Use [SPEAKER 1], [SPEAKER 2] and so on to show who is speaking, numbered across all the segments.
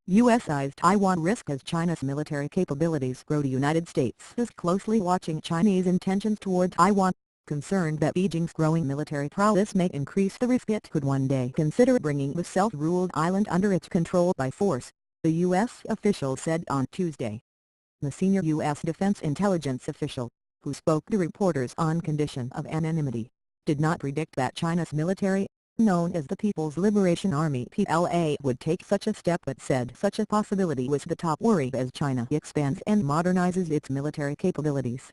[SPEAKER 1] U.S. eyes Taiwan risk as China's military capabilities grow. The United States is closely watching Chinese intentions toward Taiwan, concerned that Beijing's growing military prowess may increase the risk it could one day consider bringing the self-ruled island under its control by force, the U.S. official said on Tuesday. The senior U.S. defense intelligence official, who spoke to reporters on condition of anonymity, did not predict that China's military, known as the People's Liberation Army (PLA), would take such a step, but said such a possibility was the top worry as China expands and modernizes its military capabilities.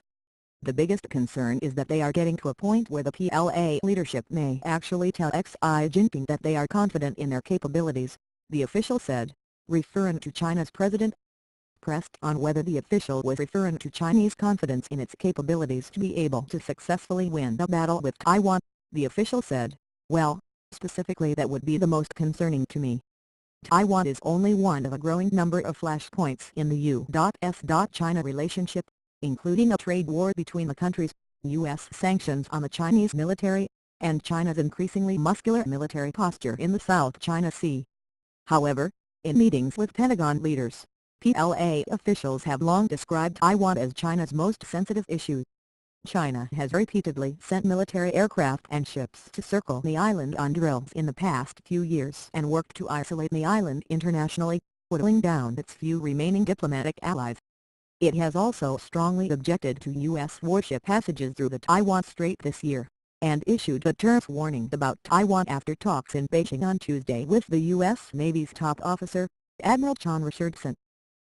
[SPEAKER 1] The biggest concern is that they are getting to a point where the PLA leadership may actually tell Xi Jinping that they are confident in their capabilities, the official said, referring to China's president. Pressed on whether the official was referring to Chinese confidence in its capabilities to be able to successfully win the battle with Taiwan, the official said, "Well, specifically that would be the most concerning to me. Taiwan is only one of a growing number of flashpoints in the U.S.-China relationship, including a trade war between the countries, U.S. sanctions on the Chinese military, and China's increasingly muscular military posture in the South China Sea." However, in meetings with Pentagon leaders, PLA officials have long described Taiwan as China's most sensitive issue. China has repeatedly sent military aircraft and ships to circle the island on drills in the past few years and worked to isolate the island internationally, whittling down its few remaining diplomatic allies. It has also strongly objected to U.S. warship passages through the Taiwan Strait this year, and issued a terse warning about Taiwan after talks in Beijing on Tuesday with the U.S. Navy's top officer, Admiral John Richardson.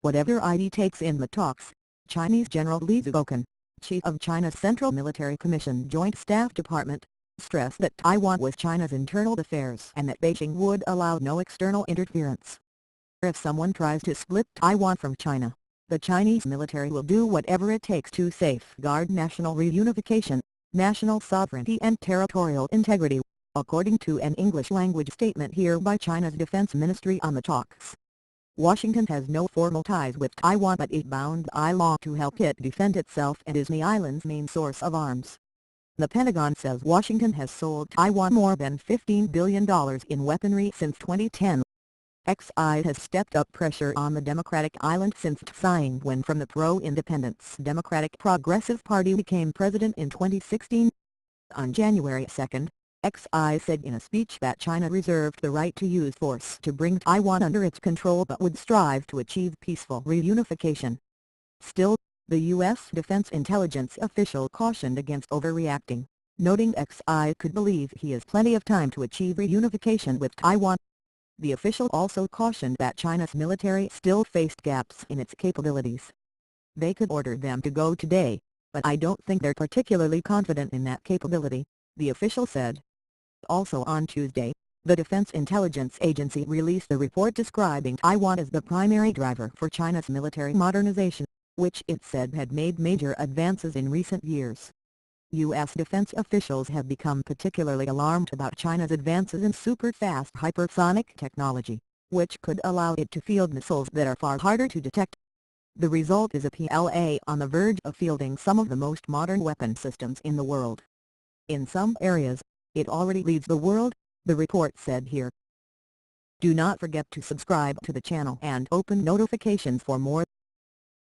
[SPEAKER 1] Whatever it takes in the talks, Chinese General Li Zuoken, chief of China's Central Military Commission Joint Staff Department, stressed that Taiwan was China's internal affairs and that Beijing would allow no external interference. If someone tries to split Taiwan from China, the Chinese military will do whatever it takes to safeguard national reunification, national sovereignty and territorial integrity, according to an English-language statement here by China's Defense Ministry on the talks. Washington has no formal ties with Taiwan, but is bound by law to help it defend itself and is the island's main source of arms. The Pentagon says Washington has sold Taiwan more than $15 billion in weaponry since 2010. Xi has stepped up pressure on the Democratic island since Tsai Ing-wen from the pro-independence Democratic Progressive Party became president in 2016. On January 2, Xi said in a speech that China reserved the right to use force to bring Taiwan under its control but would strive to achieve peaceful reunification. Still, the U.S. defense intelligence official cautioned against overreacting, noting Xi could believe he has plenty of time to achieve reunification with Taiwan. The official also cautioned that China's military still faced gaps in its capabilities. "They could order them to go today, but I don't think they're particularly confident in that capability," the official said. Also on Tuesday, the Defense Intelligence Agency released a report describing Taiwan as the primary driver for China's military modernization, which it said had made major advances in recent years. U.S. defense officials have become particularly alarmed about China's advances in super-fast hypersonic technology, which could allow it to field missiles that are far harder to detect. The result is a PLA on the verge of fielding some of the most modern weapon systems in the world. In some areas, it already leads the world, the report said here. Do not forget to subscribe to the channel and open notifications for more